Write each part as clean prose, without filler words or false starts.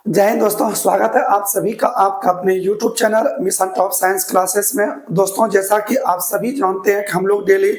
जय हिंद दोस्तों, स्वागत है आप सभी का आपका अपने YouTube channel mission top science classes में। दोस्तों, जैसा कि आप सभी जानते हैं कि हम लोग डेली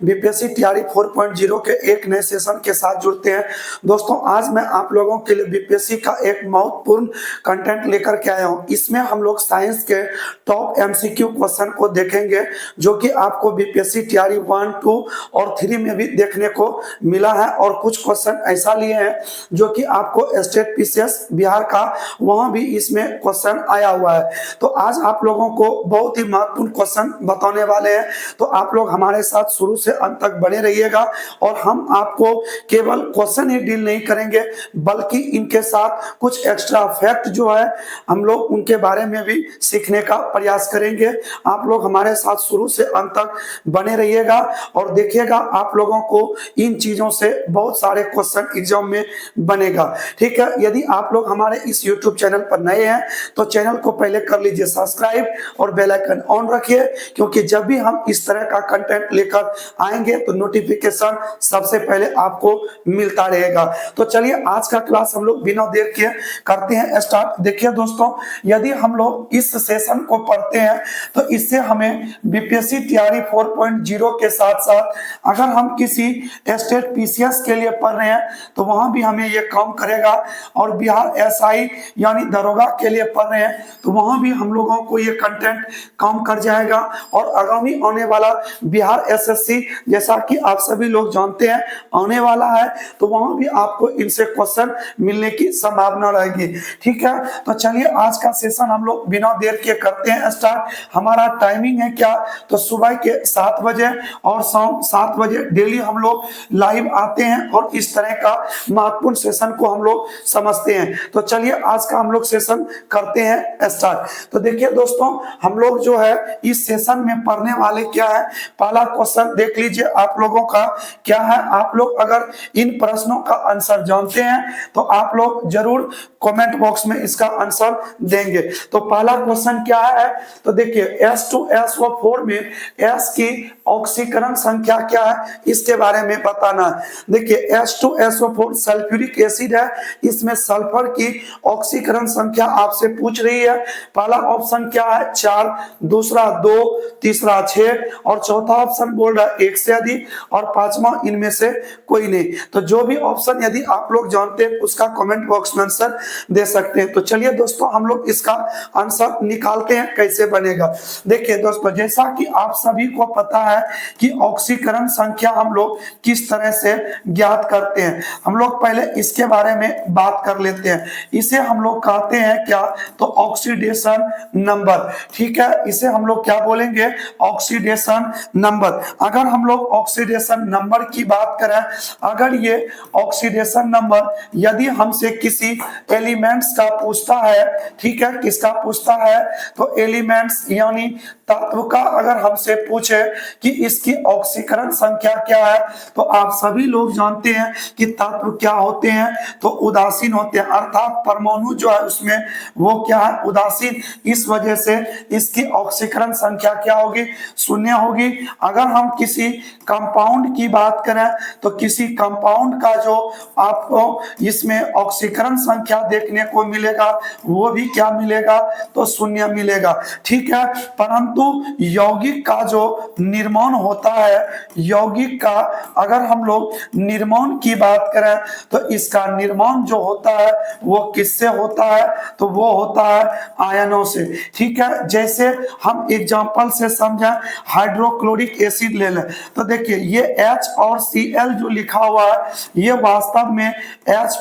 बीपीएससी तैयारी 4.0 के एक नए सेशन के साथ जुड़ते हैं। दोस्तों, आज मैं आप लोगों के लिए बीपीएससी का एक महत्वपूर्ण कंटेंट लेकर के आया हूं। इसमें हम लोग साइंस के टॉप एमसीक्यू क्वेश्चन को देखेंगे, जो कि आपको बीपीएससी तैयारी 1, 2 और 3 में भी देखने को मिला है। और कुछ क्वेश्चन ऐसा लिए हैं जो कि आपको स्टेट पीसीएस बिहार का वहां भी इसमें क्वेश्चन आया हुआ है। तो आज आप लोगों को बहुत ही महत्वपूर्ण क्वेश्चन बताने वाले हैं, तो आप लोग हमारे साथ शुरू से अंत तक बने रहिएगा। और हम आपको केवल क्वेश्चन ही डील नहीं करेंगे, बल्कि इनके साथ कुछ एक्स्ट्रा फैक्ट जो है हम लोग उनके बारे में भी सीखने का प्रयास करेंगे। आप लोग हमारे साथ शुरू से अंत तक बने रहिएगा और देखिएगा, आप लोगों को इन चीजों से बहुत सारे क्वेश्चन एग्जाम में बनेगा। ठीक है, यदि आप लोग हमारे इस YouTube चैनल पर नए हैं तो चैनल को पहले कर लीजिए सब्सक्राइब और बेल आइकन ऑन रखिए, क्योंकि जब भी हम इस तरह का कंटेंट लेकर आएंगे तो नोटिफिकेशन सबसे पहले आपको मिलता रहेगा। तो चलिए, आज का क्लास हम लोग बिना देर के करते हैं स्टार्ट। देखिए दोस्तों, यदि हम लोग इस सेशन को पढ़ते हैं तो इससे हमें बीपीएससी तैयारी 4.0 के साथ साथ अगर हम किसी स्टेट पीसीएस के लिए पढ़ रहे हैं तो वहां भी हमें ये काम करेगा। और बिहार एसआई यानी दरोगा के लिए पढ़ रहे हैं तो वहां भी हम लोगों को ये कंटेंट काम कर जाएगा। और आगामी आने वाला बिहार एसएससी, जैसा कि आप सभी लोग जानते हैं, आने वाला है, तो वहां भी आपको इनसे क्वेश्चन मिलने की संभावना रहेगी। ठीक है, तो चलिए आज का सेशन हम लोग बिना देर के करते हैं स्टार्ट। हमारा टाइमिंग है क्या, तो सुबह के 7 बजे और शाम 7 बजे डेली हम लोग लाइव आते हैं और इस तरह का महत्वपूर्ण सेशन को हम लोग समझते हैं। तो चलिए आज का हम लोग सेशन करते हैं स्टार्ट। तो देखिए दोस्तों, हम लोग जो है इस सेशन में पढ़ने वाले क्या है, पहला क्वेश्चन देख लीजिए आप लोगों का क्या है। आप लोग अगर इन प्रश्नों का आंसर जानते हैं तो आप लोग जरूर कमेंट बॉक्स में इसका आंसर देंगे। तो पहला क्वेश्चन क्या है, तो देखिए H2SO4 में S की ऑक्सीकरण संख्या क्या है, इसके बारे में बताना। देखिए H2SO4 सल्फ्यूरिक एसिड है, इसमें सल्फर की ऑक्सीकरण संख्या आपसे पूछ रही है। पहला ऑप्शन क्या है 4, दूसरा 2, तीसरा 6 और चौथा ऑप्शन बोल रहा है 1 से अधिक और पांचवा इनमें से कोई नहीं। तो जो भी ऑप्शन यदि आप लोग जानते हैं उसका कमेंट बॉक्स में आंसर दे सकते हैं। तो चलिए दोस्तों, हम लोग इसका आंसर निकालते हैं कैसे बनेगा। देखिए दोस्तों, जैसा कि आप सभी को पता है कि ऑक्सीकरण संख्या हम लोग किस तरह से ज्ञात करते हैं, हम लोग पहले इसके बारे में बात कर लेते हैं। इसे हम लोग कहते हैं क्या, तो ऑक्सीडेशन नंबर। ठीक है, इसे हम लोग क्या बोलेंगे, ऑक्सीडेशन नंबर। अगर हम लोग ऑक्सीडेशन नंबर की बात करें, अगर ये ऑक्सीडेशन नंबर यदि हमसे किसी एलिमेंट्स का पूछता है, ठीक है, किसका पूछता है, तो एलिमेंट्स यानी तत्व का अगर हमसे पूछे कि इसकी ऑक्सीकरण संख्या क्या है, तो आप सभी लोग जानते हैं कि तत्व क्या होते हैं, तो उदासीन होते हैं, अर्थात परमाणु जो है उसमें वो क्या है, उदासीन। इस वजह से इसकी ऑक्सीकरण संख्या क्या होगी, 0 होगी। अगर हम किसी कंपाउंड की बात करें तो किसी कंपाउंड का जो आपको इसमें ऑक्सीकरण संख्या देखने को मिलेगा वो भी क्या मिलेगा, तो 0 मिलेगा। ठीक है, परंतु यौगिक का जो निर्माण होता है, यौगिक का अगर हम लोग निर्माण की बात करें तो इसका निर्माण जो होता है वो किससे होता है, तो वो होता है आयनों से। ठीक है, जैसे हम एग्जांपल से समझें, हाइड्रोक्लोरिक एसिड ले लें, तो देखिए ये H और Cl जो लिखा हुआ है ये वास्तव में H+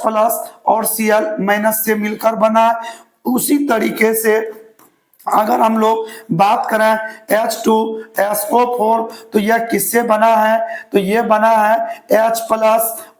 और Cl- से मिलकर बना है। उसी तरीके से अगर हम लोग बात करें H2SO4 तो यह किससे बना है, तो यह बना है H+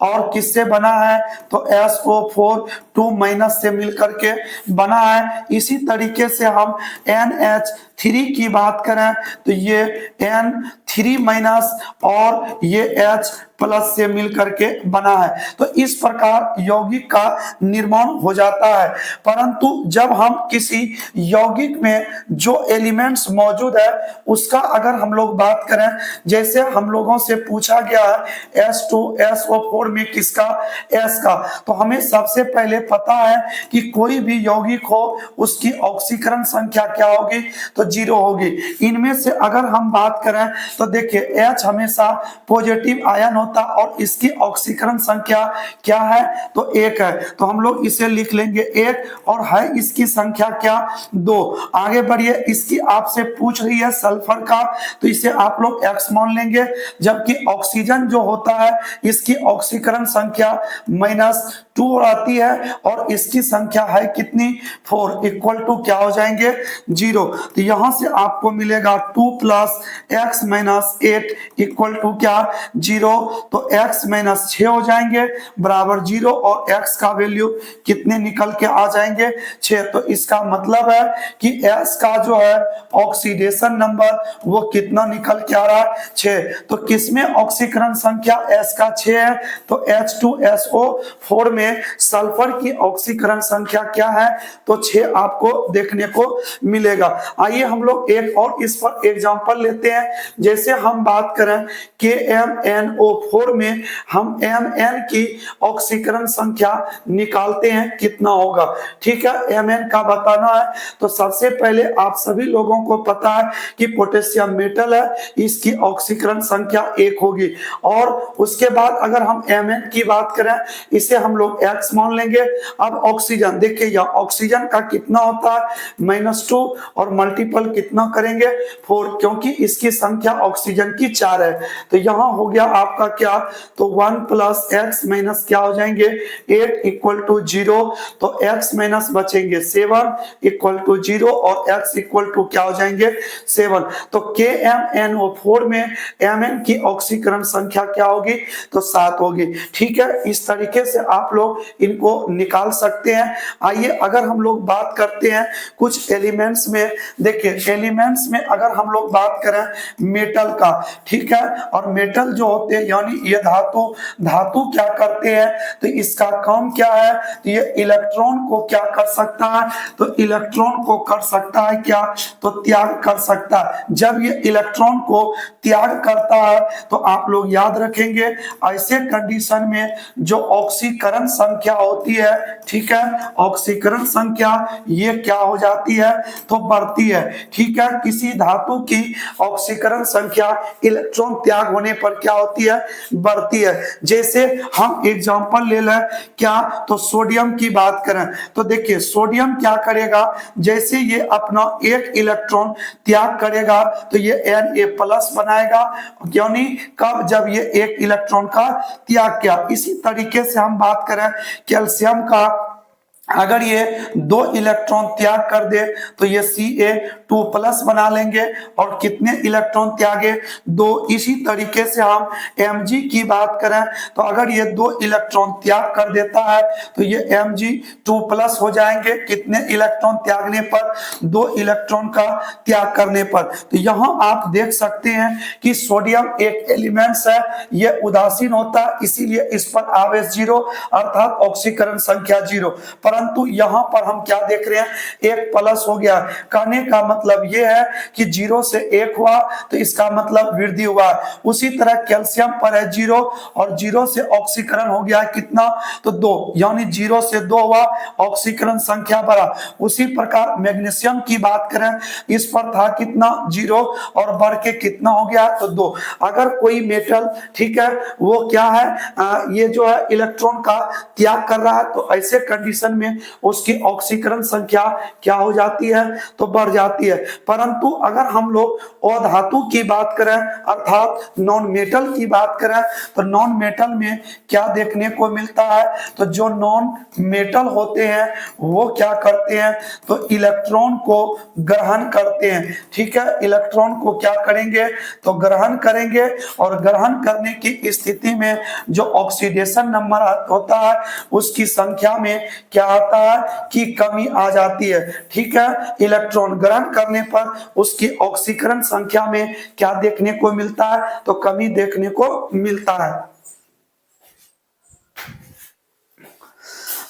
और किससे बना है, तो SO4 2- से मिलकर के बना है। इसी तरीके से हम NH3 की बात करें तो ये N3- और ये H+ से मिलकर के बना है। तो इस प्रकार यौगिक का निर्माण हो जाता है। परंतु जब हम किसी यौगिक में जो एलिमेंट्स मौजूद है उसका अगर हम लोग बात करें, जैसे हम लोगों से पूछा गया है H2SO4 फोर में किसका, एस का। तो हमें सबसे पहले पता है कि कोई भी यौगिक हो उसकी ऑक्सीकरण संख्या क्या होगी, तो 0 होगी। इनमें से अगर हम बात करें तो देखिए H हमेशा पॉजिटिव आयन होता और इसकी ऑक्सीकरण संख्या क्या है, तो 1 है। तो हम लोग इसे लिख लेंगे 1 और है इसकी संख्या क्या, 2। आगे बढ़िए, इसकी आपसे पूछ रही है सल्फर का, तो इसे आप लोग X मान लेंगे। जबकि ऑक्सीजन जो होता है इसकी ऑक्सीकरण संख्या -2 आती है और इसकी संख्या है कितनी, 4, इक्वल टू क्या हो जाएंगे, 0। तो यहां से आपको मिलेगा 2 + x - 8 इक्वल टू क्या, 0। तो x - 6 हो जाएंगे बराबर 0 और x का वैल्यू कितने निकल के आ जाएंगे, 6। तो इसका मतलब है कि S का जो है ऑक्सीडेशन नंबर वो कितना निकल के आ रहा है, 6। तो किसमें ऑक्सीकरण संख्या S का 6 है, तो H2SO4 में सल्फर की ऑक्सीकरण संख्या क्या है, तो 6 आपको देखने को मिलेगा। आइए हम लोग एक और इस पर एग्जांपल लेते हैं। जैसे हम बात करें KMnO4 में हम Mn की ऑक्सीकरण संख्या निकालते हैं कितना होगा, ठीक है, Mn का बताना है। तो सबसे पहले आप सभी लोगों को पता है कि पोटेशियम मेटल है, इसकी ऑक्सीकरण संख्या 1 होगी। और उसके बाद अगर हम Mn की बात करें इसे हम लोग X मान लेंगे। अब ऑक्सीजन देखिए, यह ऑक्सीजन का कितना होता है, -2 और मल्टीपल कितना करेंगे, 4, क्योंकि इसकी संख्या ऑक्सीजन की 4 है। तो यहां हो गया आपका क्या, तो 1 + x - क्या हो जाएंगे, 8 इक्वल टू 0। तो x माइनस बचेंगे 7 इक्वल टू 0 और x इक्वल टू क्या हो जाएंगे, 7। तो KMnO4 में Mn की ऑक्सीकरण संख्या क्या होगी, तो 7 होगी। ठीक है, इस तरीके से आप लोग इनको निकाल सकते हैं। आइए अगर हम लोग बात करते हैं कुछ एलिमेंट्स में, देखिए एलिमेंट्स में अगर हम लोग बात करें मेटल का, ठीक है, और मेटल जो होते हैं यानी ये धातु क्या करते हैं, तो इसका काम क्या है, तो ये इलेक्ट्रॉन को क्या कर सकता है, तो इलेक्ट्रॉन को कर सकता है क्या, तो त्याग कर सकता है। जब ये इलेक्ट्रॉन को त्याग करता है तो आप लोग याद रखेंगे ऐसे कंडीशन में जो ऑक्सीकरण संख्या होती है, ठीक है, ऑक्सीकरण संख्या ये क्या हो जाती है, तो बढ़ती है। ठीक है, किसी धातु की ऑक्सीकरण संख्या इलेक्ट्रॉन त्याग होने पर क्या होती है, बढ़ती है। जैसे हम एग्जांपल ले लें क्या, तो सोडियम की बात करें तो देखिए सोडियम क्या करेगा, जैसे ये अपना एक इलेक्ट्रॉन त्याग करेगा तो ये Na+ बनाएगा, यानी कब, जब ये एक इलेक्ट्रॉन का त्याग किया। इसी तरीके से हम बात करें कैल्शियम का, अगर ये 2 इलेक्ट्रॉन त्याग कर दे तो ये Ca2+ बना लेंगे और कितने इलेक्ट्रॉन त्यागे, 2। इसी तरीके से हम Mg की बात करें तो अगर ये 2 इलेक्ट्रॉन त्याग कर देता है तो ये Mg2+ हो जाएंगे, कितने इलेक्ट्रॉन त्यागने पर, 2 इलेक्ट्रॉन का त्याग करने पर। तो यहां आप देख सकते हैं कि सोडियम एक एलिमेंट्स है, यह उदासीन होता है, इसीलिए इस पर आवेश 0 अर्थात ऑक्सीकरण संख्या 0। परंतु यहां पर हम क्या देख रहे हैं, 1+ हो गया। कहने का मतलब यह है कि 0 से 1 हुआ तो इसका मतलब वृद्धि हुआ। उसी तरह कैल्शियम पर है 0 और 0 से ऑक्सीकरण हो गया कितना, तो 2, यानी 0 से 2 हुआ, ऑक्सीकरण संख्या बढ़ा। उसी प्रकार मैग्नीशियम की बात करें, इस पर था कितना, 0 और बढ़ के कितना हो गया, तो 2। अगर कोई मेटल, ठीक है, वो क्या है, ये जो है इलेक्ट्रॉन का त्याग कर रहा है तो ऐसे कंडीशन में उसकी ऑक्सीकरण संख्या क्या हो जाती है, तो बढ़ जाती है। परंतु अगर हम लोग अधातु की बात करें अर्थात नॉन मेटल की बात करें तो नॉन मेटल में क्या देखने को मिलता है, तो जो नॉन मेटल होते हैं वो क्या करते हैं, तो इलेक्ट्रॉन को ग्रहण करते हैं। ठीक है, इलेक्ट्रॉन को क्या करेंगे, तो ग्रहण करेंगे और ग्रहण करने की स्थिति में जो ऑक्सीडेशन नंबर होता है उसकी संख्या में क्या आता है कि कमी आ जाती है। ठीक है, इलेक्ट्रॉन ग्रहण करने पर उसकी ऑक्सीकरण संख्या में क्या देखने को मिलता है, तो कमी देखने को मिलता है।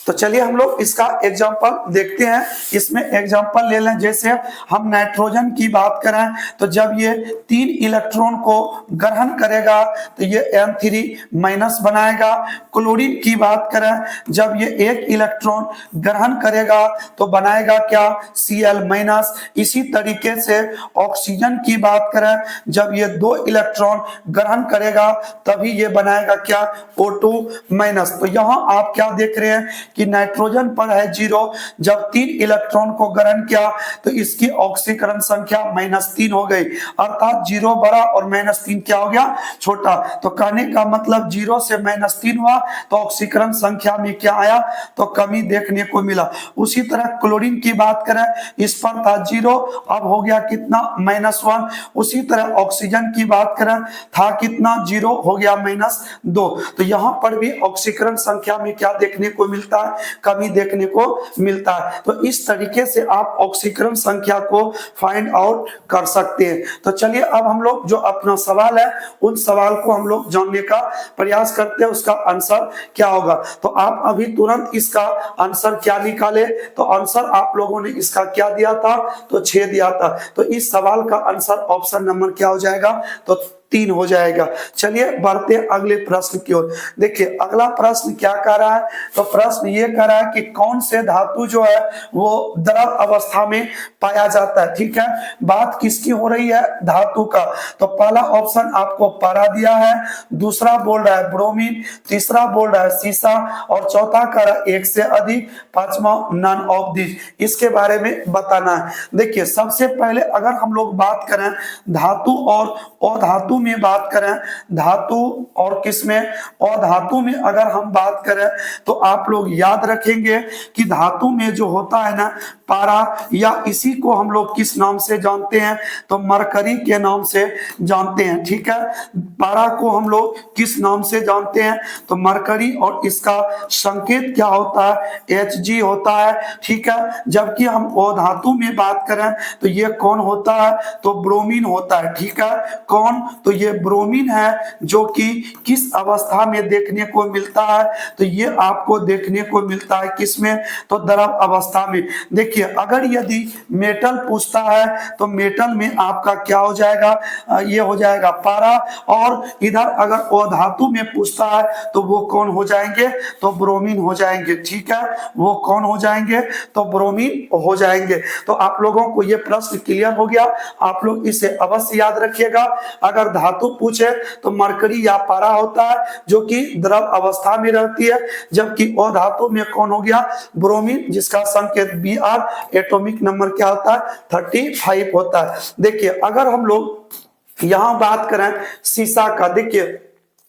तो चलिए हम लोग इसका एग्जांपल देखते हैं। इसमें एग्जांपल ले लें, जैसे हम नाइट्रोजन की बात करें तो जब ये 3 इलेक्ट्रॉन को ग्रहण करेगा तो ये N3- बनाएगा। क्लोरीन की बात करें, जब ये 1 इलेक्ट्रॉन ग्रहण करेगा तो बनाएगा क्या, Cl-। इसी तरीके से ऑक्सीजन की बात करें, जब ये 2 इलेक्ट्रॉन ग्रहण करेगा तभी ये बनाएगा क्या, O2-। तो यहाँ आप क्या देख रहे हैं कि नाइट्रोजन पर है 0, जब 3 इलेक्ट्रॉन को ग्रहण किया तो इसकी ऑक्सीकरण संख्या -3 हो गई, अर्थात 0 बड़ा और -3 क्या हो गया, छोटा। तो कहने का मतलब 0 से -3 हुआ तो ऑक्सीकरण संख्या में क्या आया, तो कमी देखने को मिला। उसी तरह क्लोरीन की बात करें, इस पर था 0, अब हो गया कितना, -1। उसी तरह ऑक्सीजन की बात करें, था कितना, 0, हो गया -2। तो यहाँ पर भी ऑक्सीकरण संख्या में क्या देखने को मिलता है, कमी देखने को मिलता है। तो इस तरीके से आप ऑक्सीकरण संख्या को फाइंड आउट कर सकते हैं। तो चलिए अब हम लोग जो अपना सवाल है उन सवाल को हम लोग जानने का प्रयास करते हैं, उसका आंसर क्या होगा। तो आप अभी तुरंत इसका आंसर क्या निकाले, तो आंसर आप लोगों ने इसका क्या दिया था, तो 6 दिया था। तो इस सवाल का आंसर ऑप्शन नंबर क्या हो जाएगा, तो 3 हो जाएगा। चलिए बढ़ते हैं अगले प्रश्न की ओर। देखिए अगला प्रश्न क्या कह रहा है, तो प्रश्न ये कह रहा है कि कौन से धातु जो है वो द्रव अवस्था में पाया जाता है। ठीक है, बात किसकी हो रही है, धातु का। तो पहला ऑप्शन आपको पारा दिया है, दूसरा बोल रहा है ब्रोमीन, तीसरा बोल रहा है सीसा, और चौथा कह रहा है 1 से अधिक, पांचवा नन ऑफ दिस। इसके बारे में बताना है। देखिए सबसे पहले अगर हम लोग बात करें धातु और अधातु में बात करें, धातु और किसमें, अधातु में अगर हम बात करें तो आप लोग याद रखेंगे कि धातु में जो होता है ना पारा, या इसी को हम लोग किस नाम से जानते हैं, तो मरकरी के नाम से जानते हैं। ठीक है, पारा को हम लोग किस नाम से जानते हैं, तो मरकरी, और इसका संकेत क्या होता है, Hg होता है। ठीक है, जबकि हम अधातु में बात करें तो ये कौन होता है, तो ब्रोमीन होता है। ठीक है, कौन, तो ये ब्रोमीन है, जो कि किस अवस्था में देखने को मिलता है, तो ये आपको देखने को मिलता है किसमें, तो द्रव अवस्था में। देखिए अगर यदि मेटल पूछता है तो मेटल में आपका क्या हो जाएगा, ये हो जाएगा पारा, और इधर अगर अधातु में पूछता है तो वो कौन हो जाएंगे, तो ब्रोमीन हो जाएंगे। ठीक है, वो कौन हो जाएंगे, तो ब्रोमीन हो जाएंगे। तो आप लोगों को ये प्रश्न क्लियर हो गया, आप लोग इसे अवश्य याद रखिएगा। अगर धातु पूछे तो मरकरी या पारा होता है, जो कि द्रव अवस्था में रहती है, जबकि अधातु में कौन हो गया, ब्रोमीन, जिसका संकेत Br, एटॉमिक नंबर क्या होता है, 35 होता है। देखिए अगर हम लोग यहां बात करें सीसा का, देखिए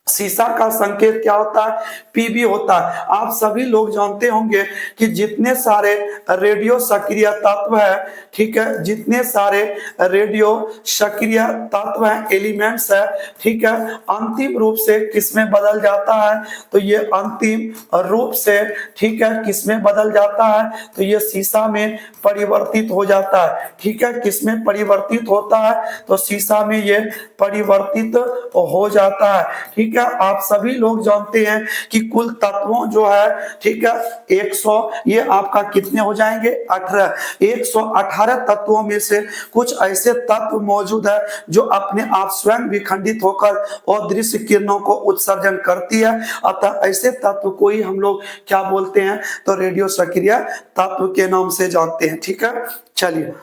सीसा का संकेत क्या होता है, Pb होता है। आप सभी लोग जानते होंगे कि जितने सारे रेडियो सक्रिय तत्व है, ठीक है, जितने सारे रेडियो सक्रिय तत्व हैं, एलिमेंट्स है, ठीक है, अंतिम रूप से किसमें बदल जाता है, तो ये अंतिम रूप से, ठीक है, किसमें बदल जाता है, तो ये सीसा में परिवर्तित हो जाता है। ठीक है, किसमें परिवर्तित होता है, तो सीसा में ये परिवर्तित हो जाता है। ठीक है, आप सभी लोग जानते हैं कि कुल तत्वों जो है, ठीक है, 100, ये आपका कितने हो जाएंगे, 18। 118 तत्वों में से कुछ ऐसे तत्व मौजूद है जो अपने आप स्वयं विखंडित होकर अदृश्य किरणों को उत्सर्जन करती है। अतः ऐसे तत्व को ही हम लोग क्या बोलते हैं, तो रेडियो सक्रिय तत्व के नाम से जानते हैं। ठीक है, चलिए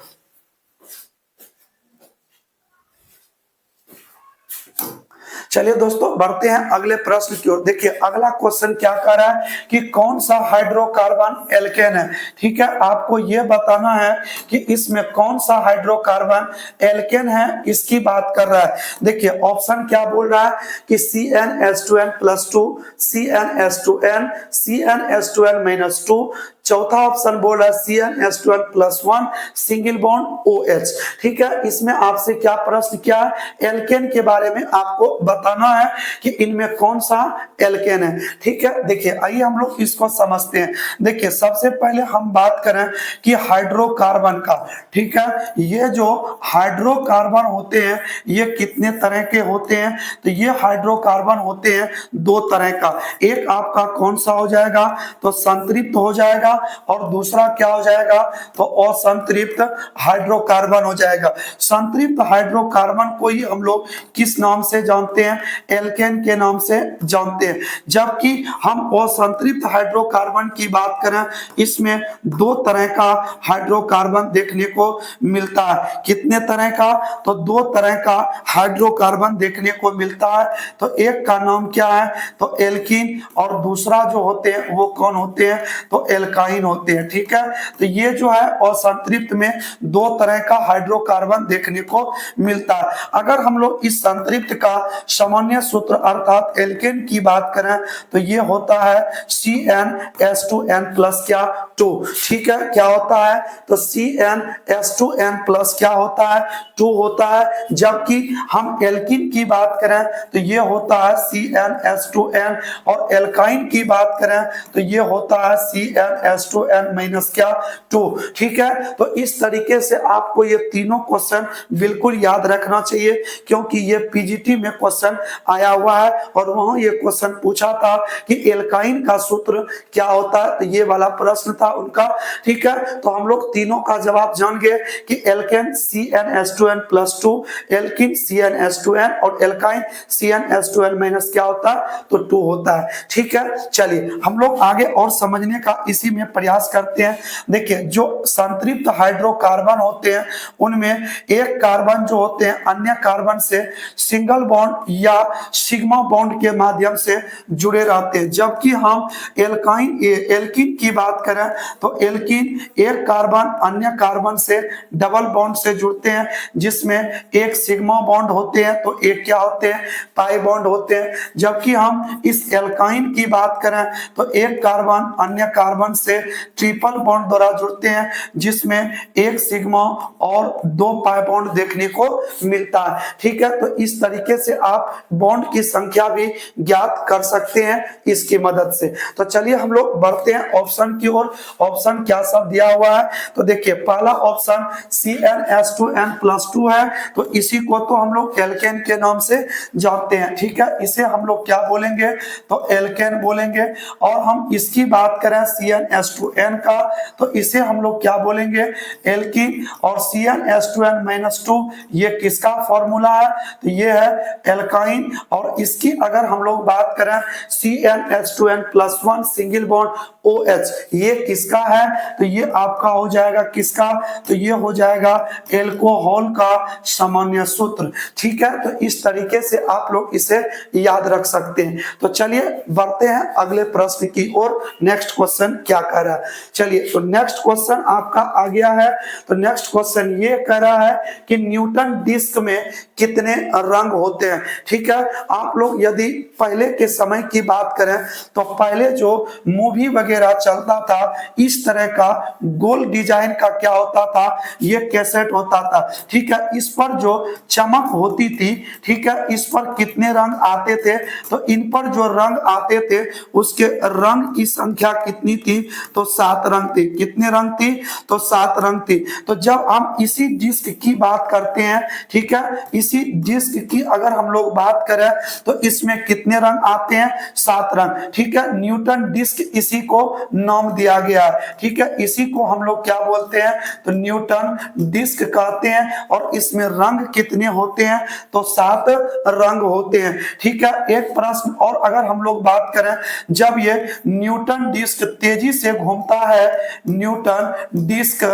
चलिए दोस्तों बढ़ते हैं अगले प्रश्न की ओर। देखिए अगला क्वेश्चन क्या कर रहा है कि कौन सा हाइड्रोकार्बन एल्केन है। ठीक है, आपको यह बताना है कि इसमें कौन सा हाइड्रोकार्बन एल्केन है, इसकी बात कर रहा है। देखिए ऑप्शन क्या बोल रहा है कि CnH2n+2, CnH2n, CnH2n-2, चौथा ऑप्शन बोल रहा है CnH2n+1 सिंगल बॉन्ड OH। ठीक है, इसमें आपसे क्या प्रश्न क्या है, एल्केन के बारे में आपको बताना है कि इनमें कौन सा एल्केन है। ठीक है, देखिए आइए हम लोग इसको समझते हैं। देखिए सबसे पहले हम बात करें कि हाइड्रोकार्बन का। ठीक है, ये जो हाइड्रोकार्बन होते हैं ये कितने तरह के होते हैं, तो ये हाइड्रोकार्बन होते हैं दो तरह का। एक आपका कौन सा हो जाएगा, तो संतृप्त हो जाएगा, और दूसरा क्या हो जाएगा, तो असंतृप्त हाइड्रोकार्बन हो जाएगा। संतृप्त हाइड्रोकार्बन को ही हम लोग किस नाम से जानते हैं, एल्केन के नाम से जानते हैं। जबकि हम असंतृप्त हाइड्रोकार्बन की बात करें, इसमें दो तरह का हाइड्रोकार्बन देखने को मिलता है। कितने तरह का, तो दो तरह का हाइड्रोकार्बन देखने को मिलता है। तो एक का नाम क्या है, तो एल्कीन, और दूसरा जो होते हैं वो कौन होते हैं, तो एल्काइन होते हैं। ठीक है, तो ये जो है असंतृप्त में दो तरह का हाइड्रोकार्बन देखने को मिलता है। अगर हम लोग इस संतृप्त का सामान्य सूत्र अर्थात एल्केन की बात करें तो ये होता है CnH2n+ क्या 2। ठीक है, क्या होता है, तो CnH2n+ क्या होता है, 2 होता है। जबकि हम एल्कीन की बात करें तो ये होता है CnH2n, और एल्काइन की बात करें तो ये होता है CnH2n- क्या 2। ठीक है, तो इस तरीके से आपको ये तीनों क्वेश्चन बिल्कुल याद रखना चाहिए, क्योंकि ये पीजीटी में क्वेश्चन आया हुआ है और वहां ये क्वेश्चन पूछा था कि एल्काइन का सूत्र क्या होता है, तो ये वाला प्रश्न था उनका। ठीक है, तो हम लोग तीनों का जवाब जान गए कि एल्केन CnH2n+2, एल्कीन CnH2n, और एल्काइन CnH2n- क्या होता है, तो 2 होता है। ठीक है, चलिए हम लोग आगे और समझने का इसी में प्रयास करते हैं। देखिए जो संतृप्त हाइड्रोकार्बन होते हैं उनमें एक कार्बन जो होते हैं अन्य कार्बन से सिंगल बॉन्ड या सिग्मा बॉन्ड के माध्यम से जुड़े रहते हैं। जबकि हम एल्कीन की बात करें तो एल्कीन एक कार्बन अन्य कार्बन से डबल बॉन्ड से जुड़ते हैं, जिसमें एक सिग्मा बॉन्ड होते हैं तो एक क्या होते हैं, पाई बॉन्ड होते हैं। जबकि हम इस एल्काइन की बात करें तो एक कार्बन अन्य कार्बन से ट्रिपल बॉन्ड द्वारा जुड़ते हैं, जिसमें एक सिग्मा और दो पाई बॉन्ड देखने को मिलता है। ठीक है, तो इस तरीके से आप बॉन्ड की संख्या भी ज्ञात कर सकते हैं इसकी मदद से। तो चलिए हम लोग बढ़ते हैं ऑप्शन की ओर। ऑप्शन क्या सब दिया हुआ है, तो देखिए पहला ऑप्शन CnH2n+2 है, तो इसी को तो हम लोग एल्केन के नाम से जानते हैं। ठीक है, इसे हम लोग क्या बोलेंगे, तो एल्केन बोलेंगे। और हम इसकी बात करें CnH2n का, तो इसे हम लोग क्या बोलेंगे, एल्कीन। और CnH2n-2 ये किसका फॉर्मूला है, तो ये है एल्काइन। और इसकी अगर हम लोग बात करें CnH2n+1 सिंगल बॉन्ड OH, ये किसका है, तो ये आपका हो जाएगा किसका, तो ये हो जाएगा एल्कोहल का सामान्य सूत्र। ठीक है, तो इस तरीके से आप लोग इसे याद रख सकते हैं। तो चलिए बढ़ते हैं अगले प्रश्न की ओर। नेक्स्ट क्वेश्चन क्या कह रहा है, चलिए तो नेक्स्ट क्वेश्चन आपका आ गया है। तो नेक्स्ट क्वेश्चन ये कह रहा है कि न्यूटन डिस्क में कितने रंग होते हैं। ठीक है, आप लोग यदि पहले के समय की बात करें तो पहले जो मूवी वगैरह चलता था इस तरह का गोल डिजाइन का क्या होता था, ये कैसेट होता था। ठीक है, इस पर जो चमक होती थी, ठीक है, इस पर कितने रंग आते थे, तो इन पर जो रंग आते थे उसके रंग की संख्या कितनी थी, तो 7 रंग थी। कितने रंग थी, तो 7 रंग थी। तो जब हम इसी डिस्क की बात करते हैं, ठीक है, इसी डिस्क की अगर हम लोग बात करें तो इसमें कितने रंग आते हैं, 7 रंग। ठीक है, न्यूटन डिस्क इसी को नाम दिया गया है। ठीक है, इसी को हम लोग क्या बोलते हैं, तो न्यूटन डिस्क कहते हैं। और इसमें रंग कितने होते हैं, तो 7 रंग होते हैं। ठीक है, एक प्रश्न और अगर हम लोग बात करें, जब ये न्यूटन डिस्क तेजी से घूमता है, न्यूटन डिस्क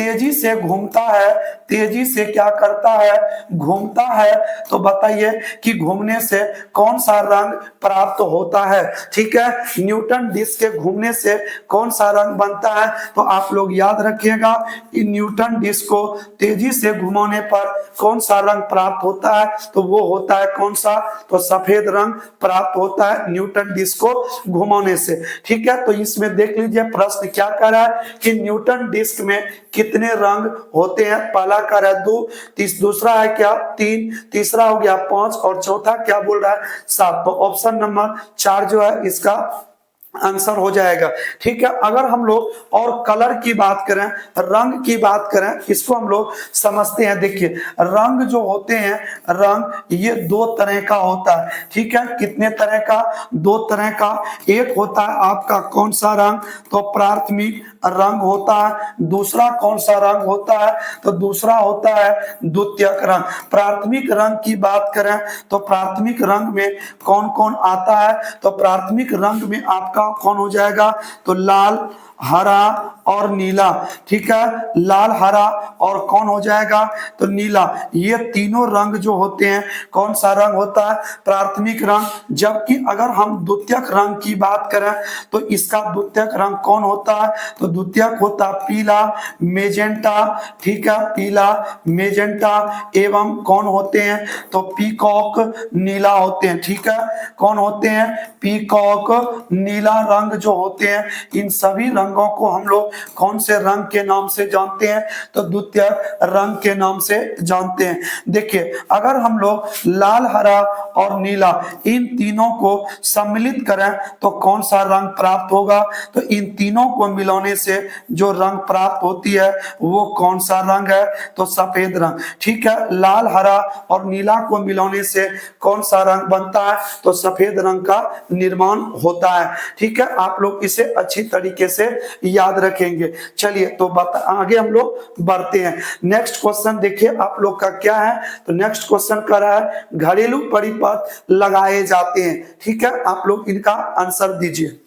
तेजी से घूमता है, तेजी से क्या करता है, घूमता है, तो बताइए कि घूमने से कौन सा रंग प्राप्त होता है। ठीक है, न्यूटन डिस्क के घूमने से कौन सा रंग बनता है, तो आप लोग याद रखिएगा कि न्यूटन डिस्क को तेजी से घुमाने पर कौन सा रंग प्राप्त होता है, तो वो होता है कौन सा, तो सफेद रंग प्राप्त होता है न्यूटन डिस्क को घुमाने से। ठीक है, तो इसमें देख लीजिए प्रश्न क्या कह रहा है कि न्यूटन डिस्क में कितने रंग होते हैं। पहला कह रहा है 2, दूसरा है क्या 3, तीसरा हो गया 5 और चौथा क्या बोल रहा है 7। तो ऑप्शन नंबर 4 जो है इसका आंसर हो जाएगा। ठीक है, अगर हम लोग और कलर की बात करें, रंग की बात करें, इसको हम लोग समझते हैं। देखिए रंग जो होते हैं, रंग ये 2 तरह का होता है। ठीक है, कितने तरह का, 2 तरह का। एक होता है आपका कौन सा रंग, तो प्राथमिक रंग होता है। दूसरा कौन सा रंग होता है, तो दूसरा होता है द्वितीयक रंग। प्राथमिक रंग की बात करें तो प्राथमिक रंग में कौन कौन आता है, तो प्राथमिक रंग में आपका कौन हो जाएगा, तो लाल, हरा और नीला। ठीक है, लाल, हरा और कौन हो जाएगा, तो नीला। ये तीनों रंग जो होते हैं कौन सा रंग होता है, प्राथमिक रंग। जबकि अगर हम द्वितीयक रंग की बात करें तो इसका द्वितीयक रंग कौन होता है, तो द्वितीयक होता है पीला, मेजेंटा। ठीक है, पीला, मेजेंटा एवं कौन होते हैं, तो पीकॉक, नीला होते हैं। ठीक है, कौन होते हैं, पीकॉक, नीला रंग जो होते हैं, इन सभी रंगों को हम लोग कौन से रंग के नाम से जानते हैं, तो द्वितीयक रंग के नाम से जानते हैं। देखिए अगर हम लोग लाल, हरा और नीला इन तीनों को सम्मिलित करें तो कौन सा रंग प्राप्त होगा, तो इन तीनों को मिलाने से जो रंग प्राप्त होती है वो कौन सा रंग है, तो सफेद रंग। ठीक है, लाल, हरा और नीला को मिलाने से कौन सा रंग बनता है, तो सफेद रंग का निर्माण होता है। ठीक है, आप लोग इसे अच्छी तरीके से याद रखेंगे। चलिए तो आगे हम लोग बढ़ते हैं। नेक्स्ट क्वेश्चन देखिए आप लोग का क्या है, तो नेक्स्ट क्वेश्चन कर रहा है घरेलू परिपथ लगाए जाते हैं। ठीक है, आप लोग इनका आंसर दीजिए।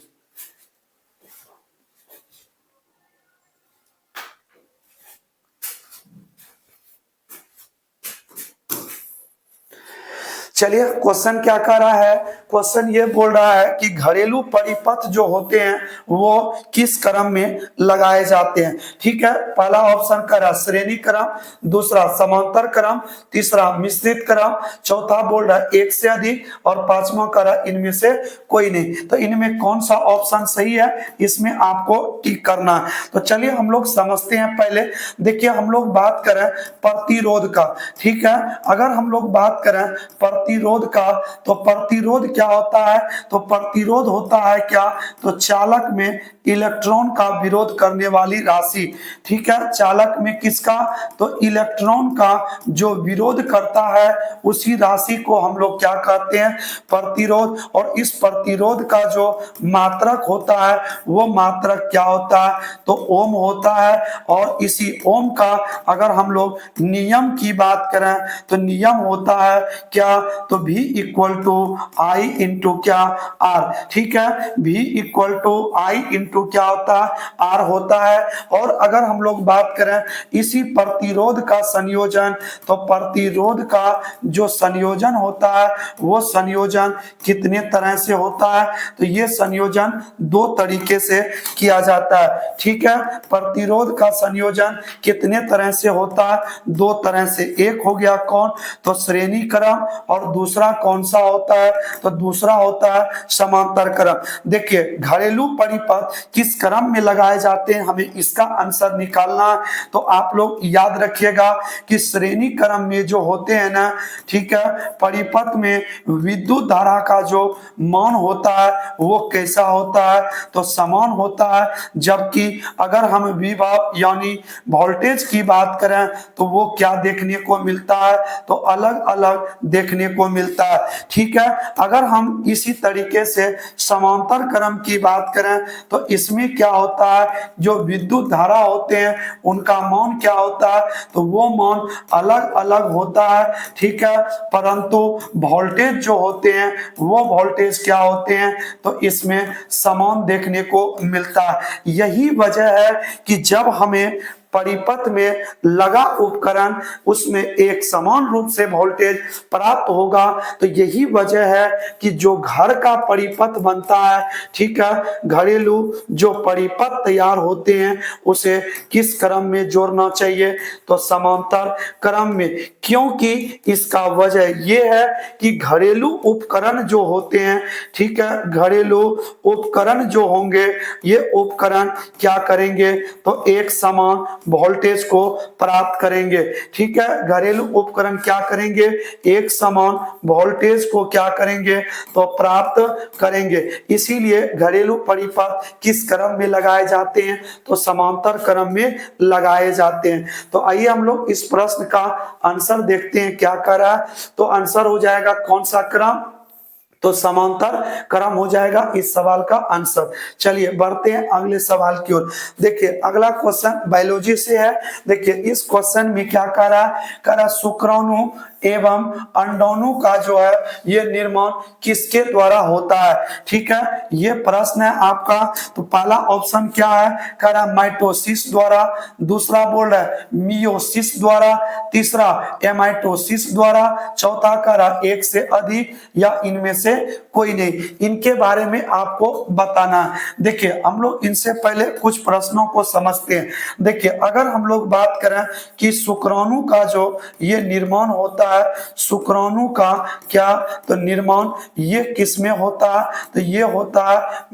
चलिए क्वेश्चन क्या कह रहा है, क्वेश्चन ये बोल रहा है कि घरेलू परिपथ जो होते हैं वो किस क्रम में लगाए जाते हैं। ठीक है, पहला ऑप्शन करा श्रेणी क्रम, दूसरा समांतर क्रम, तीसरा मिश्रित क्रम, चौथा बोल रहा है एक से अधिक और पांचवा करा इनमें से कोई नहीं। तो इनमें कौन सा ऑप्शन सही है, इसमें आपको टिक करना है। तो चलिए हम लोग समझते हैं। पहले देखिए हम लोग बात करें प्रतिरोध का। ठीक है, अगर हम लोग बात करें प्रतिरोध का, तो प्रतिरोध क्या होता है, तो प्रतिरोध होता है क्या, तो चालक में इलेक्ट्रॉन का विरोध करने वाली राशि। ठीक है, चालक में किसका, तो इलेक्ट्रॉन का जो विरोध करता है उसी राशि को हम लोग क्या कहते हैं, प्रतिरोध। और इस प्रतिरोध का जो मात्रक होता है वो मात्रक क्या होता है, तो ओम होता है। और इसी ओम का अगर हम लोग नियम की बात करें तो नियम होता है क्या, तो V equal to I into क्या, आर। ठीक है, V equal to I into क्या होता है, आर होता है। और अगर हम लोग बात करें इसी प्रतिरोध का संयोजन, तो प्रतिरोध का जो संयोजन होता है वो संयोजन कितने तरह से होता है, तो ये संयोजन 2 तरीके से किया जाता है। ठीक है, प्रतिरोध का संयोजन कितने तरह से होता है, 2 तरह से। एक हो गया कौन, तो श्रेणी क्रम, और दूसरा कौन सा होता है, तो दूसरा होता है समांतर क्रम। देखिए घरेलू परिपथ किस क्रम में लगाए जाते हैं, हमें इसका आंसर निकालना है। तो आप लोग याद रखिएगा कि श्रेणी क्रम में जो होते हैं ना, ठीक है, परिपथ में विद्युत धारा का जो मान होता है वो कैसा होता है, तो समान होता है। जबकि अगर हम विभव यानी वोल्टेज की बात करें तो वो क्या देखने को मिलता है, तो अलग अलग देखने को मिलता है। ठीक है, अगर हम इसी तरीके से समांतर क्रम की बात करें तो इसमें क्या होता है, जो विद्युत धारा होते हैं उनका मान क्या होता है, तो वो मान अलग अलग होता है। ठीक है, परंतु वोल्टेज जो होते हैं वो वोल्टेज क्या होते हैं, तो इसमें समान देखने को मिलता है। यही वजह है कि जब हमें परिपथ में लगा उपकरण उसमें एक समान रूप से वोल्टेज प्राप्त होगा। तो यही वजह है कि जो घर का परिपथ बनता है, ठीक है, घरेलू जो परिपथ तैयार होते हैं उसे किस क्रम में जोड़ना चाहिए, तो समांतर क्रम में। क्योंकि इसका वजह यह है कि घरेलू उपकरण जो होते हैं, ठीक है, घरेलू उपकरण जो होंगे ये उपकरण क्या करेंगे, तो एक समान वोल्टेज को प्राप्त करेंगे। ठीक है, घरेलू उपकरण क्या करेंगे, एक समान वोल्टेज को क्या करेंगे, तो प्राप्त करेंगे। इसीलिए घरेलू परिपथ किस क्रम में लगाए जाते हैं, तो समांतर क्रम में लगाए जाते हैं। तो आइए हम लोग इस प्रश्न का आंसर देखते हैं क्या कर रहा है। तो आंसर हो जाएगा कौन सा क्रम, तो समांतर क्रम हो जाएगा इस सवाल का आंसर। चलिए बढ़ते हैं अगले सवाल की ओर। देखिए अगला क्वेश्चन बायोलॉजी से है। देखिए इस क्वेश्चन में क्या कह रहा है शुक्राणु एवं अंडाणु का जो है ये निर्माण किसके द्वारा होता है। ठीक है, ये प्रश्न है आपका। तो पहला ऑप्शन क्या है, कह रहा माइटोसिस द्वारा, दूसरा बोल रहा है मियोसिस द्वारा, तीसरा एमाइटोसिस द्वारा, चौथा कह रहा एक से अधिक या इनमें से कोई नहीं। इनके बारे में आपको बताना है। देखिए हम लोग इनसे पहले कुछ प्रश्नों को समझते हैं। देखिए अगर हम लोग बात करें कि शुक्राणु का जो ये निर्माण होता है, शुक्राणु का क्या, तो निर्माण ये किस में होता है, तो ये होता है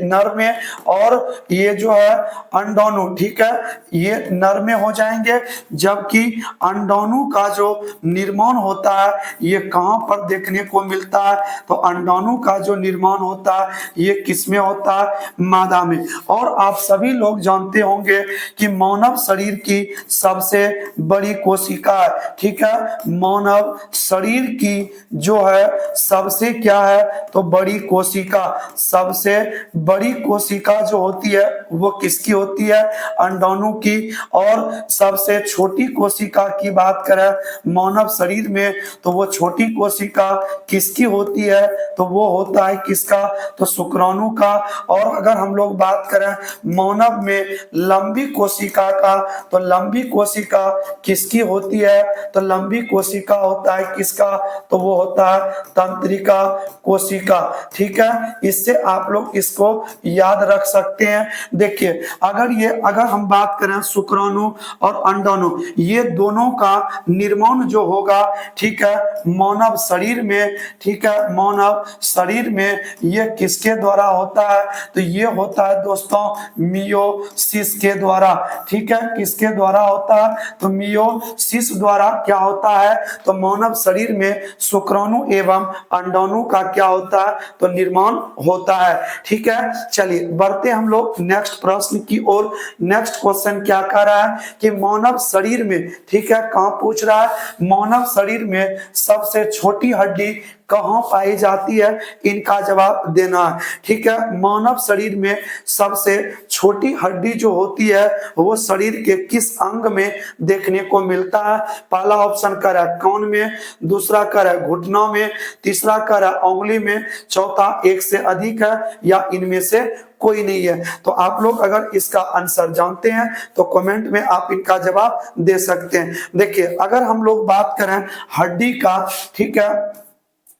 नर में, और ये जो है अंडाणु, ठीक है, ये नर में हो जाएंगे। जबकि अंडाणु का जो निर्माण होता है ये कहां पर देखने को मिलता है, तो अंडाणु का जो निर्माण होता है ये किसमें होता है, मादा में। और आप सभी लोग जानते होंगे कि मानव शरीर की सबसे बड़ी कोशिका है। ठीक है, मानव शरीर की जो है सबसे क्या है, तो बड़ी कोशिका, सबसे बड़ी कोशिका जो होती है वो किसकी होती है, अंडाणु की। और सबसे छोटी कोशिका की बात करें मानव शरीर में, तो वो छोटी कोशिका किसकी होती है, तो वो होता है किसका, तो शुक्राणु का। और अगर हम लोग बात करें मानव में लंबी कोशिका का, तो लंबी कोशिका किसकी होती है, तो लंबी कोशिका होता है किसका, तो वो होता है तंत्रिका कोशिका। ठीक है, इससे आप लोग इसको याद रख सकते हैं। देखिए अगर हम बात करें शुक्राणु और अंडाणु, ये दोनों का निर्माण जो होगा, ठीक है, मानव शरीर में, ठीक है, मानव शरीर में ये किसके द्वारा होता है, तो ये होता है दोस्तों मियोसिस के द्वारा। ठीक है, किसके द्वारा होता है, तो मियोसिस द्वारा क्या होता है, तो मानव शरीर में शुक्राणु एवं अंडाणु का क्या होता है, तो निर्माण होता है। ठीक है, चलिए बढ़ते हम लोग नेक्स्ट प्रश्न की ओर। नेक्स्ट क्वेश्चन क्या कह रहा है कि मानव शरीर में, ठीक है, कहां पूछ रहा है, मानव शरीर में सबसे छोटी हड्डी कहां पाई जाती है, इनका जवाब देना है। ठीक है, मानव शरीर में सबसे छोटी हड्डी जो होती है वो शरीर के किस अंग में देखने को मिलता है। पहला ऑप्शन कर रहा है कान में, दूसरा कर रहा है घुटनों में, तीसरा कर रहा है उंगली में, चौथा एक से अधिक है या इनमें से कोई नहीं है। तो आप लोग अगर इसका आंसर जानते हैं तो कमेंट में आप इनका जवाब दे सकते हैं। देखिए अगर हम लोग बात करें हड्डी का, ठीक है,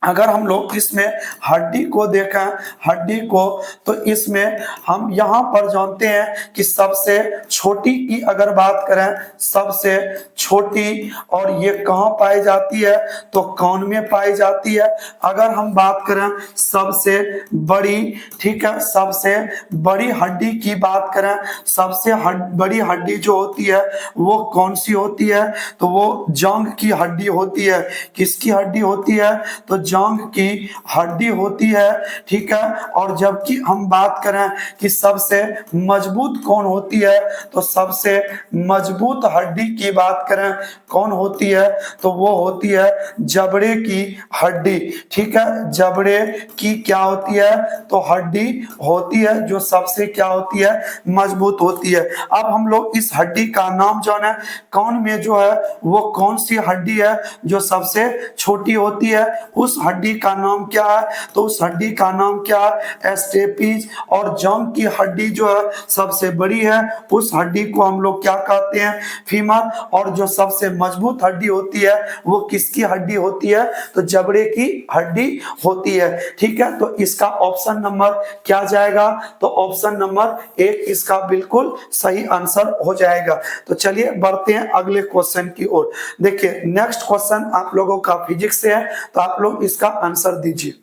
अगर हम लोग इसमें हड्डी को देखें, हड्डी को, तो इसमें हम यहाँ पर जानते हैं कि सबसे छोटी की अगर बात करें, सबसे छोटी, और ये कहाँ पाई जाती है, तो कान में पाई जाती है। अगर हम बात करें सबसे बड़ी, ठीक है, सबसे बड़ी हड्डी की बात करें, सबसे बड़ी हड्डी जो होती है वो कौन सी होती है, तो वो जांघ की हड्डी होती है। किसकी हड्डी होती है, तो जांघ की हड्डी होती है। ठीक है, और जबकि हम बात करें कि सबसे मजबूत कौन होती है, तो सबसे मजबूत हड्डी की बात करें कौन होती है, तो वो होती है जबड़े की हड्डी। ठीक है, जबड़े की क्या होती है, तो हड्डी होती है जो सबसे क्या होती है, मजबूत होती है। अब हम लोग इस हड्डी का नाम जाने, कान में जो है वो कौन सी हड्डी है जो सबसे छोटी होती है, उस उस हड्डी का नाम क्या है? तो उस हड्डी का नाम क्या है? स्टेपीज। और जांघ की हड्डी जो है सबसे बड़ी है, उस हड्डी को हम लोग क्या कहते हैं? फीमर। और जो सबसे मजबूत हड्डी होती है वो किसकी हड्डी होती है? तो जबड़े की हड्डी होती है। ठीक है, तो इसका ऑप्शन नंबर क्या जाएगा? तो ऑप्शन नंबर 1 इसका बिल्कुल सही आंसर हो जाएगा। तो चलिए बढ़ते हैं अगले क्वेश्चन की ओर। देखिए नेक्स्ट क्वेश्चन आप लोगों का फिजिक्स से है, तो आप लोग इसका आंसर दीजिए।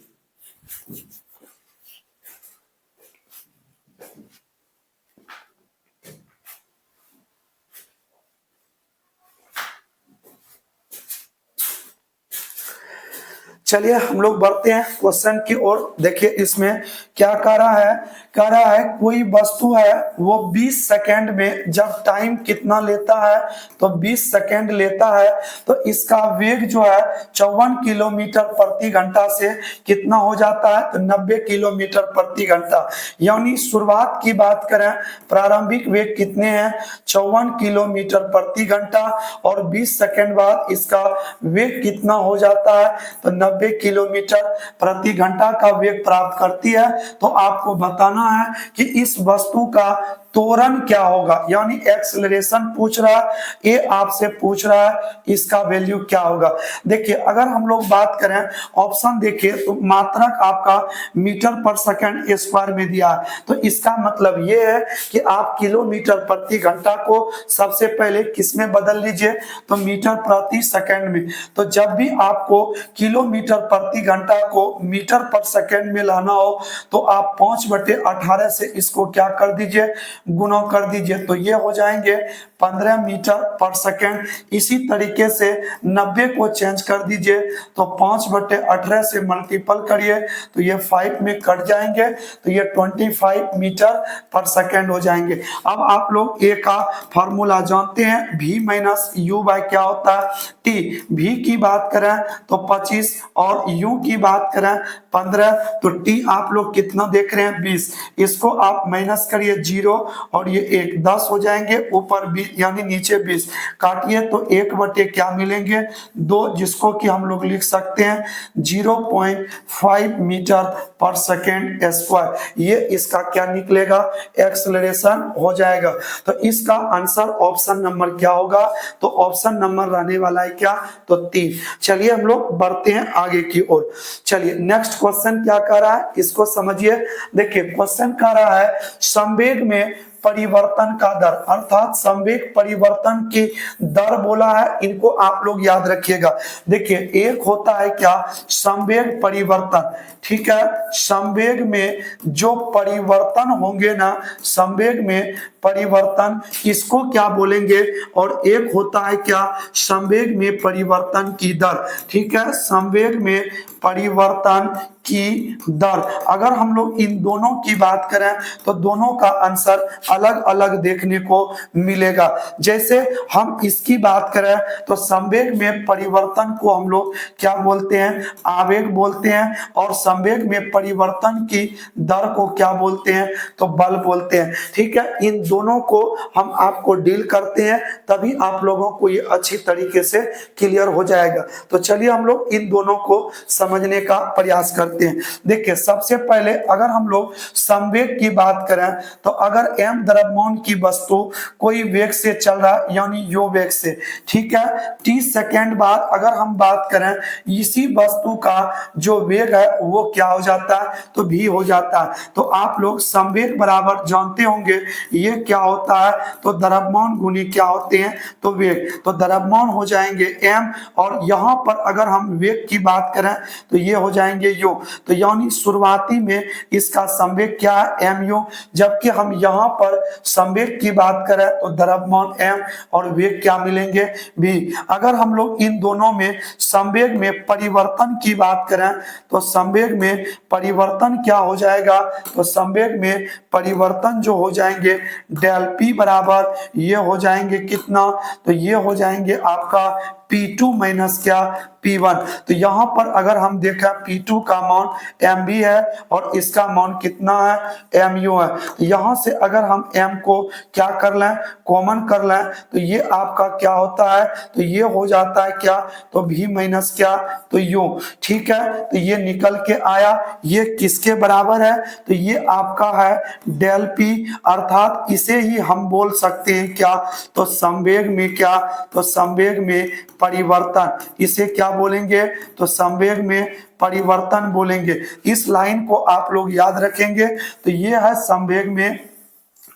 चलिए हम लोग बढ़ते हैं क्वेश्चन की ओर। देखिए इसमें क्या कह रहा है? कह रहा है कोई वस्तु है वो 20 सेकेंड में, जब टाइम कितना लेता है? तो 20 सेकेंड लेता है, तो इसका वेग जो है 54 किलोमीटर प्रति घंटा से कितना हो जाता है? तो 90 किलोमीटर प्रति घंटा। यानी शुरुआत की बात करें, प्रारंभिक वेग कितने हैं? 54 किलोमीटर प्रति घंटा, और 20 सेकेंड बाद इसका वेग कितना हो जाता है? तो 90 किलोमीटर प्रति घंटा का वेग प्राप्त करती है। तो आपको बताना है कि इस वस्तु का त्वरण क्या होगा, यानी एक्सेलरेशन पूछ रहा है, ये आपसे पूछ रहा है इसका वैल्यू क्या होगा। देखिए अगर हम लोग बात करें ऑप्शन देखिए, तो मात्रक आपका मीटर पर सेकंड स्क्वायर में दिया है, तो इसका मतलब ये है कि आप किलोमीटर प्रति घंटा को सबसे पहले किस में बदल लीजिए? तो मीटर प्रति सेकंड में। तो जब भी आपको किलोमीटर प्रति घंटा को मीटर पर सेकंड में लाना हो, तो आप 5/18 से इसको क्या कर दीजिए? गुना कर दीजिए, तो ये हो जाएंगे 15 मीटर पर सेकेंड। इसी तरीके से 90 को चेंज कर दीजिए, तो 5/18 से मल्टीपल करिए, तो ये 5 में कट जाएंगे, तो ये 25 मीटर पर सेकेंड हो जाएंगे। अब आप लोग ए का फॉर्मूला जानते हैं, v माइनस यू बाय क्या होता है? टी। v की बात करें तो 25 और u की बात करें 15, तो t आप लोग कितना देख रहे हैं? 20। इसको आप माइनस करिए 0 और ये 1, 10 हो जाएंगे, ऊपर 20 यानी नीचे 20, काटिए तो 1/, क्या मिलेंगे? 2, जिसको कि हम लोग लिख सकते हैं 0.5 मीटर पर सेकेंड स्क्वायर। ये इसका क्या निकलेगा? एक्सेलरेशन हो जाएगा। तो इसका आंसर ऑप्शन नंबर क्या होगा? तो ऑप्शन नंबर रहने वाला है क्या? तो 3। चलिए हम लोग बढ़ते हैं आगे की ओर। चलिए नेक्स्ट क्वेश्चन क्या कह रहा है, इसको समझिए। देखिए क्वेश्चन कह रहा है संवेग में परिवर्तन का दर, अर्थात संवेग परिवर्तन की दर बोला है, इनको आप लोग याद रखिएगा। देखिए एक होता है क्या? संवेग परिवर्तन। ठीक है, संवेग में जो परिवर्तन होंगे ना, संवेग में परिवर्तन, इसको क्या बोलेंगे? और एक होता है क्या? संवेग में परिवर्तन की दर। ठीक है, संवेग में परिवर्तन की दर। अगर हम लोग इन दोनों की बात करें तो दोनों का आंसर अलग अलग देखने को मिलेगा। जैसे हम इसकी बात करें तो संवेग में परिवर्तन को हम लोग क्या बोलते हैं? आवेग बोलते हैं, और संवेग में परिवर्तन की दर को क्या बोलते हैं? तो बल बोलते हैं। ठीक है, इन दोनों को हम आपको डील करते हैं, तभी आप लोगों को ये अच्छी तरीके से क्लियर हो जाएगा। तो चलिए हम लोग इन दोनों को समझने का प्रयास करते हैं। देखिए सबसे पहले अगर हम लोग संवेग की बात करें, तो अगर m द्रव्यमान की वस्तु कोई वेग से चल रहा है, यानी u वेग से, ठीक है, t सेकेंड बाद अगर हम बात करें, इसी वस्तु का जो वेग है वो क्या हो जाता है? तो v हो जाता है। तो आप लोग संवेग बराबर जानते होंगे, ये क्या होता है? तो द्रव्यमान गुनी क्या होते हैं? तो वेग। तो द्रव्यमान हो जाएंगे m, और यहाँ पर अगर हम वेग की बात करें तो ये हो जाएंगे u। तो यानी शुरुआती में इसका संवेग क्या है? mu। जबकि हम यहाँ पर संवेग की बात करें तो द्रव्यमान m और वेग क्या मिलेंगे? v। अगर हम लोग इन दोनों में संवेग में परिवर्तन की बात करें तो संवेग में परिवर्तन क्या हो जाएगा? तो संवेग में परिवर्तन जो हो जाएंगे डेल p बराबर ये हो जाएंगे कितना? तो ये हो जाएंगे आपका P2 माइनस क्या P1। तो यहाँ पर अगर हम देखें P2 का मान MB है और इसका मान कितना है MU है। तो यहाँ से अगर हम M को क्या कर लें कॉमन कर लें तो ये आपका क्या होता है तो ये हो जाता है क्या तो V माइनस क्या तो U। ठीक है, तो ये निकल के आया, ये किसके बराबर है तो ये आपका है डेल P, अर्थात इसे ही हम बोल सकते हैं क्या तो संवेग में क्या तो संवेग में परिवर्तन। इसे क्या बोलेंगे तो संवेग में परिवर्तन बोलेंगे। इस लाइन को आप लोग याद रखेंगे। तो ये है संवेग में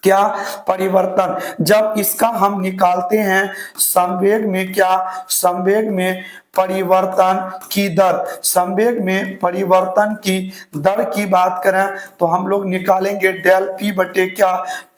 क्या परिवर्तन। जब इसका हम निकालते हैं संवेग में क्या संवेग में परिवर्तन की दर, संवेग में परिवर्तन की दर की बात करें तो हम लोग निकालेंगे डेल P बटे क्या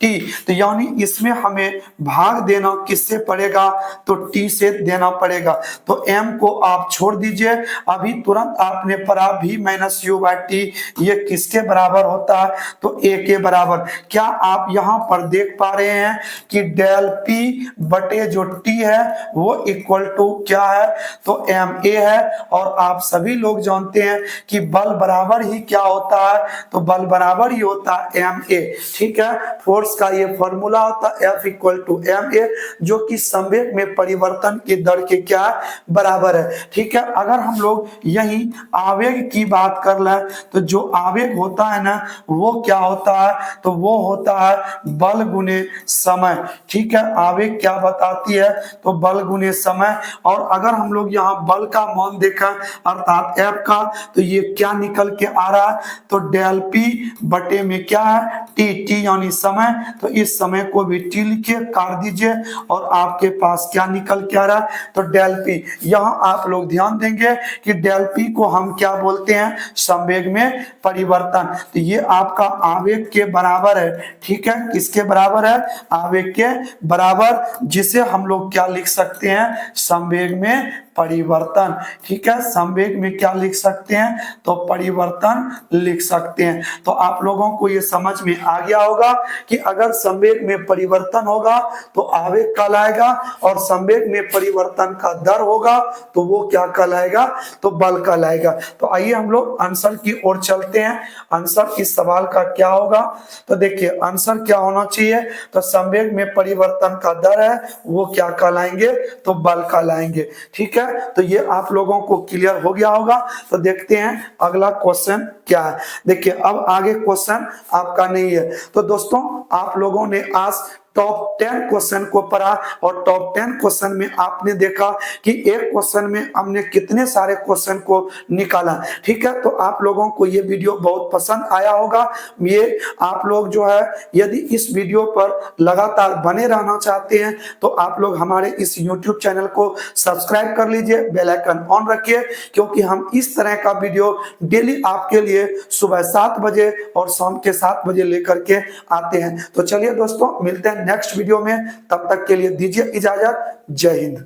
T। तो यानी इसमें हमें भाग देना किससे पड़ेगा तो T से देना पड़ेगा। तो M को आप छोड़ दीजिए, अभी तुरंत आपने पढ़ा V minus U by T ये किसके बराबर होता है तो A के बराबर। क्या आप यहाँ पर देख पा रहे हैं कि डेल P बटे जो T है वो इक्वल टू क्या है तो MA है। और आप सभी लोग जानते हैं कि बल बराबर ही क्या होता है तो बल बराबर ही होता है MA। ठीक है, फोर्स का ये फॉर्मूला होता है F इक्वल टू MA जो कि संवेग में परिवर्तन की दर के क्या बराबर है। ठीक है, अगर हम लोग यही आवेग की बात कर लें तो जो आवेग होता है ना वो क्या होता है तो वो होता है बल गुने समय। ठीक है, आवेग क्या बताती है तो बल गुने समय। और अगर हम लोग यहाँ बल का मान देखा अर्थात F का तो ये क्या निकल के आ रहा है तो डेल P बटे में क्या है T यानी समय। तो इस समय को भी T लिखिए काट दीजिए और आपके पास क्या निकल के आ रहा है तो डेल P। यहाँ आप लोग ध्यान देंगे कि डेल P को हम क्या बोलते हैं संवेग में परिवर्तन। तो ये आपका आवेग के बराबर है। ठीक है, किसके बराबर है आवेग के बराबर, जिसे हम लोग क्या लिख सकते हैं संवेग में परिवर्तन। ठीक है, संवेग में क्या लिख सकते हैं तो परिवर्तन लिख सकते हैं। तो आप लोगों को ये समझ में आ गया होगा कि अगर संवेग में परिवर्तन होगा तो आवेग कहलाएगा और संवेग में परिवर्तन का दर होगा तो वो क्या कहलाएगा तो बल कहलाएगा। तो आइए हम लोग आंसर की ओर चलते हैं। आंसर इस सवाल का क्या होगा तो देखिए आंसर क्या होना चाहिए तो संवेग में परिवर्तन का दर है वो क्या कहलाएंगे तो बल कहलाएंगे। ठीक है, तो ये आप लोगों को क्लियर हो गया होगा। तो देखते हैं अगला क्वेश्चन क्या है। देखिए अब आगे क्वेश्चन आपका नहीं है। तो दोस्तों आप लोगों ने आज टॉप 10 क्वेश्चन को पढ़ा और टॉप 10 क्वेश्चन में आपने देखा कि एक क्वेश्चन में हमने कितने सारे क्वेश्चन को निकाला। ठीक है, तो आप लोगों को ये वीडियो बहुत पसंद आया होगा। ये आप लोग जो है यदि इस वीडियो पर लगातार बने रहना चाहते हैं तो आप लोग हमारे इस YouTube चैनल को सब्सक्राइब कर लीजिए, बेल आइकन ऑन रखिए, क्योंकि हम इस तरह का वीडियो डेली आपके लिए सुबह 7 बजे और शाम के 7 बजे लेकर के आते हैं। तो चलिए दोस्तों मिलते हैं नेक्स्ट वीडियो में, तब तक के लिए दीजिए इजाजत। जय हिंद।